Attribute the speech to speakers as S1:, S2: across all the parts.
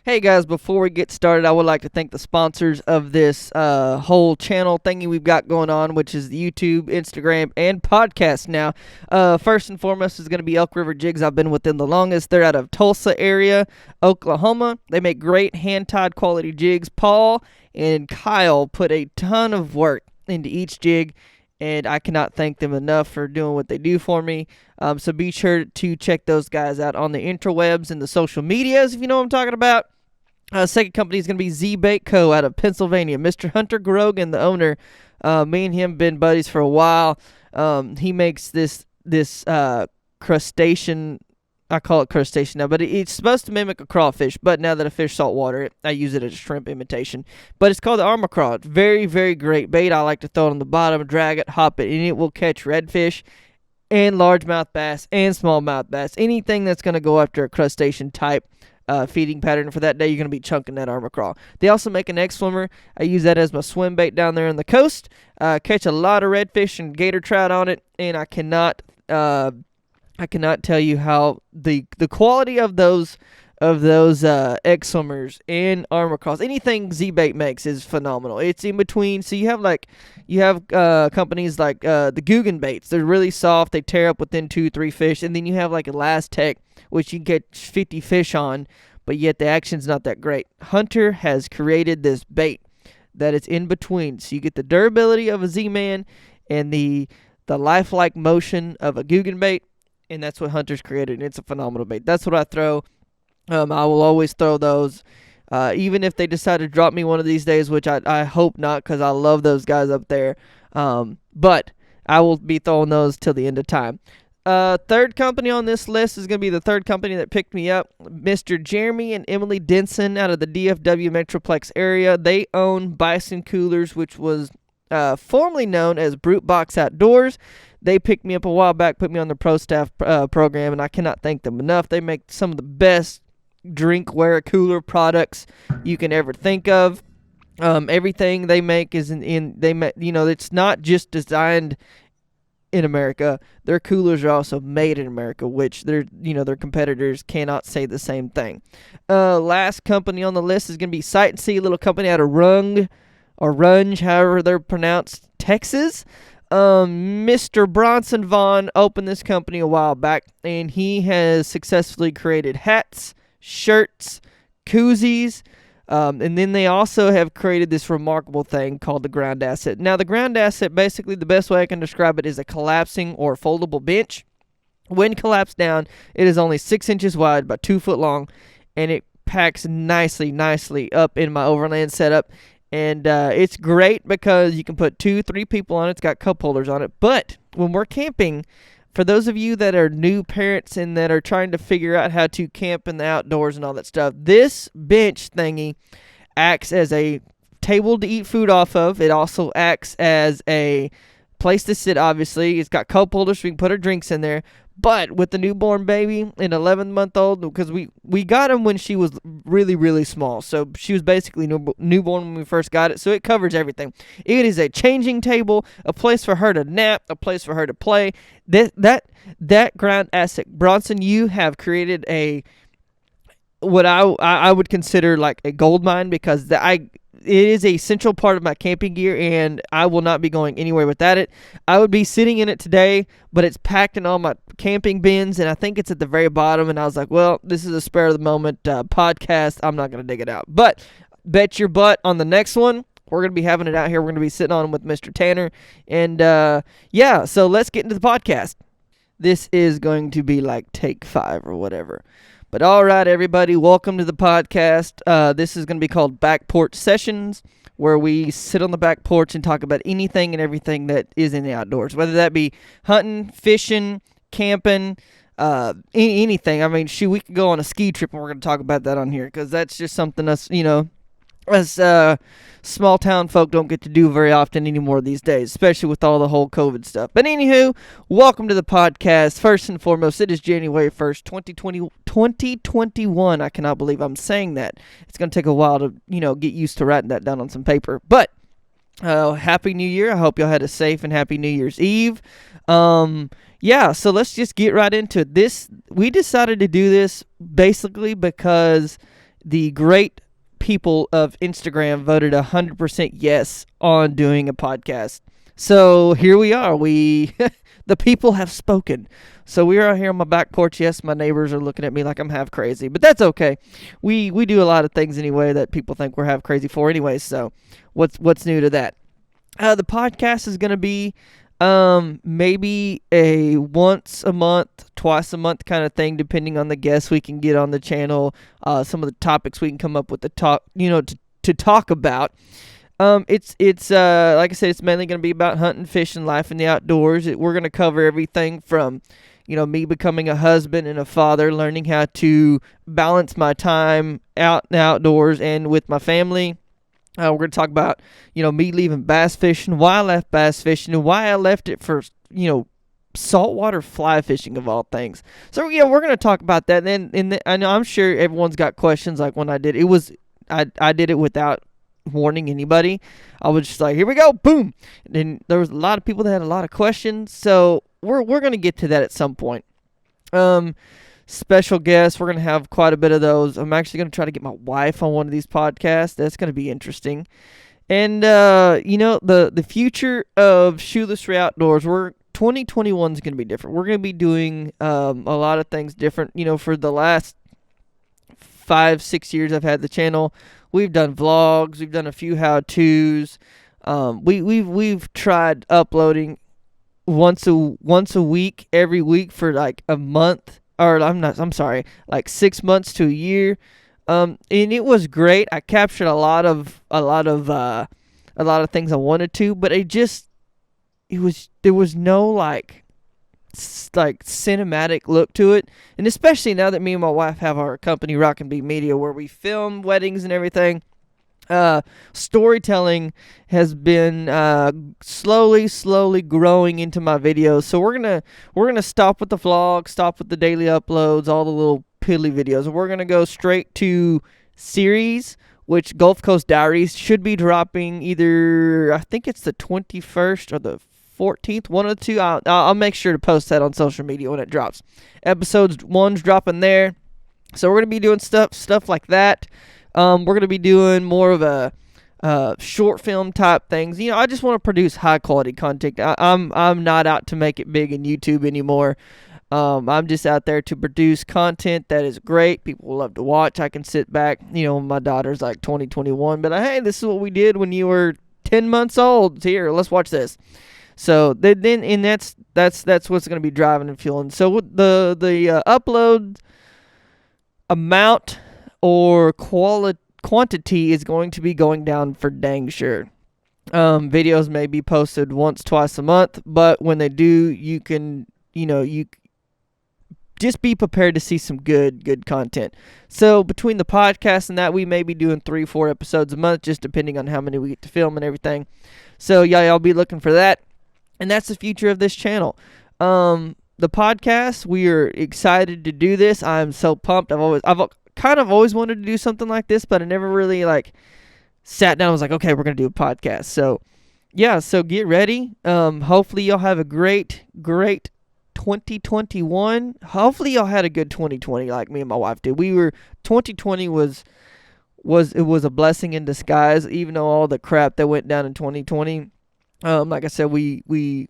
S1: Hey guys, before we get started, I would like to thank the sponsors of this whole channel thingy we've got going on, which is the YouTube, Instagram, and podcast now. First and foremost is going to be Elk River Jigs. I've been with them the longest. They're out of Tulsa area, Oklahoma. They make great hand-tied quality jigs. Paul and Kyle put a ton of work into each jig, and I cannot thank them enough for doing what they do for me. So be sure to check those guys out on the interwebs and the social medias, if you know what I'm talking about. Second company is going to be Z Bait Co. out of Pennsylvania. Mr. Hunter Grogan, the owner, me and him been buddies for a while. He makes this crustacean. I call it crustacean now, but it's supposed to mimic a crawfish. But now that I fish saltwater, I use it as a shrimp imitation. But it's called the Armor Craw. It's very, very great bait. I like to throw it on the bottom, drag it, hop it, and it will catch redfish and largemouth bass and smallmouth bass. Anything that's going to go after a crustacean type feeding pattern for that day, you're going to be chunking that Armor Craw. They also make an egg swimmer. I use that as my swim bait down there on the coast. Catch a lot of redfish and gator trout on it, and I cannot tell you how the quality of those egg swimmers and Armor Craws, anything Z-Bait makes is phenomenal. It's in between. So you have companies like the Guggen baits. They're really soft. They tear up within 2-3 fish. And then you have like Elastec, which you can get 50 fish on, but yet the action's not that great. Hunter has created this bait that is in between. So you get the durability of a Z-Man and the lifelike motion of a Guggen bait, and that's what Hunter's created, and it's a phenomenal bait. That's what I throw. I will always throw those, even if they decide to drop me one of these days, which I hope not, because I love those guys up there. But I will be throwing those till the end of time. Third company on this list is going to be the third company that picked me up, Mr. Jeremy and Emily Denson out of the DFW Metroplex area. They own Bison Coolers, which was formerly known as Brute Box Outdoors. They picked me up a while back, put me on the pro staff program, and I cannot thank them enough. They make some of the best drinkware cooler products you can ever think of. Everything they make is it's not just designed in America. Their coolers are also made in America, which their competitors cannot say the same thing. Last company on the list is going to be Sight and See, a little company out of Runge, however they're pronounced, Texas. Mr. Bronson Vaughn opened this company a while back, and he has successfully created hats, shirts, koozies, and then they also have created this remarkable thing called the ground asset. Now, the ground asset, basically the best way I can describe it, is a collapsing or foldable bench. When collapsed down, it is only 6 inches wide, about 2 foot long, and it packs nicely up in my overland setup. And it's great because you can put 2-3 people on it. It's got cup holders on it. But when we're camping, for those of you that are new parents and that are trying to figure out how to camp in the outdoors and all that stuff, this bench thingy acts as a table to eat food off of. It also acts as a place to sit, obviously. It's got cup holders so we can put our drinks in there. But with the newborn baby, an 11-month-old, because we got him when she was really, really small. So she was basically newborn when we first got it. So it covers everything. It is a changing table, a place for her to nap, a place for her to play. That ground asset, Bronson, you have created what I would consider like a gold mine, because it is a central part of my camping gear, and I will not be going anywhere without it. I would be sitting in it today, but it's packed in all my camping bins, and I think it's at the very bottom, and I was like, well, this is a spare of the moment podcast. I'm not going to dig it out. But bet your butt on the next one, we're going to be having it out here. We're going to be sitting on with Mr. Tanner. And, so let's get into the podcast. This is going to be like take 5 or whatever. But all right, everybody, welcome to the podcast. This is going to be called Back Porch Sessions, where we sit on the back porch and talk about anything and everything that is in the outdoors, whether that be hunting, fishing, camping, anything. I mean, we could go on a ski trip, and we're going to talk about that on here, because that's just something us small town folk don't get to do very often anymore these days, especially with all the whole COVID stuff. But anywho, welcome to the podcast. First and foremost, it is January 1st, 2021. I cannot believe I'm saying that. It's going to take a while to, get used to writing that down on some paper. But Happy New Year. I hope y'all had a safe and happy New Year's Eve. So let's just get right into it. We decided to do this basically because the great people of Instagram voted 100% yes on doing a podcast. So here we are. The people have spoken. So we are out here on my back porch. Yes, my neighbors are looking at me like I'm half crazy, but that's okay. We do a lot of things anyway that people think we're half crazy for anyway. So what's new to that? The podcast is going to be maybe a once a month, twice a month kind of thing, depending on the guests we can get on the channel, some of the topics we can come up with to talk about. It's like I said, it's mainly going to be about hunting, fishing, life in the outdoors. We're going to cover everything from, me becoming a husband and a father, learning how to balance my time out in the outdoors and with my family. We're going to talk about, me leaving bass fishing, why I left bass fishing, and why I left it for, saltwater fly fishing of all things. So, yeah, we're going to talk about that. And I know I'm sure everyone's got questions like when I did. I did it without warning anybody. I was just like, here we go, boom. And there was a lot of people that had a lot of questions. So we're going to get to that at some point. Special guests, we're going to have quite a bit of those. I'm actually going to try to get my wife on one of these podcasts. That's going to be interesting. And, the future of Shoeless Ray Outdoors, 2021 is going to be different. We're going to be doing a lot of things different. For the last 5-6 years I've had the channel, we've done vlogs, we've done a few how-tos. We've tried uploading once a week, every week for like a month. Like 6 months to a year. And it was great. I captured a lot of things I wanted to, but there was no like cinematic look to it. And especially now that me and my wife have our company Rockin' Bee Media, where we film weddings and everything. Storytelling has been slowly growing into my videos. So we're gonna stop with the vlog, stop with the daily uploads, all the little piddly videos, and we're gonna go straight to series, which Gulf Coast Diaries should be dropping either, I think it's the 21st or the 14th, one of the two. I'll make sure to post that on social media when it drops. Episodes 1's dropping there, so we're gonna be doing stuff like that. We're going to be doing more of a short film type things. I just want to produce high quality content. I'm not out to make it big in YouTube anymore. I'm just out there to produce content that is great. People will love to watch. I can sit back, my daughter's like 2021, but hey, this is what we did when you were 10 months old. Here, let's watch this. So then that's what's going to be driving and fueling. So the upload amount or quantity is going to be going down for dang sure. Videos may be posted once, twice a month, but when they do, you can, you just be prepared to see some good content. So between the podcast and that, we may be doing 3-4 episodes a month, just depending on how many we get to film and everything. So yeah, y'all be looking for that. And that's the future of this channel. The podcast, we are excited to do this. I'm so pumped. I've kind of always wanted to do something like this, but I never really sat down and was like, okay, we're going to do a podcast. So yeah, so get ready. Hopefully y'all have a great 2021. Hopefully y'all had a good 2020 like me and my wife did. 2020 was a blessing in disguise, even though all the crap that went down in 2020. Like I said, we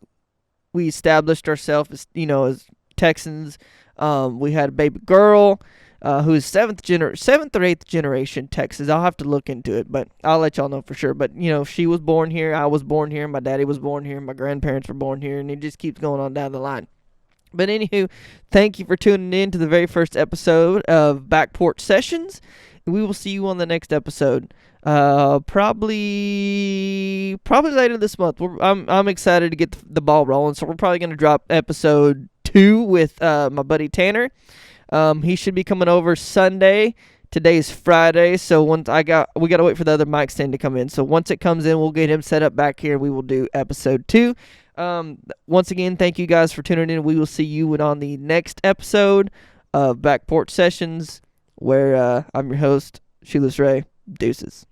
S1: established ourselves as Texans. We had a baby girl. Who is 7th or 8th generation Texas. I'll have to look into it, but I'll let y'all know for sure. But, she was born here, I was born here, my daddy was born here, my grandparents were born here, and it just keeps going on down the line. But anywho, thank you for tuning in to the very first episode of Back Porch Sessions. We will see you on the next episode. Probably later this month. I'm excited to get the ball rolling, so we're probably going to drop episode 2 with my buddy Tanner. He should be coming over Sunday. Today is Friday, so we gotta wait for the other mic stand to come in. So once it comes in, we'll get him set up back here. We will do episode 2. Once again, thank you guys for tuning in. We will see you on the next episode of Back Porch Sessions, where I'm your host, Shoeless Ray. Deuces.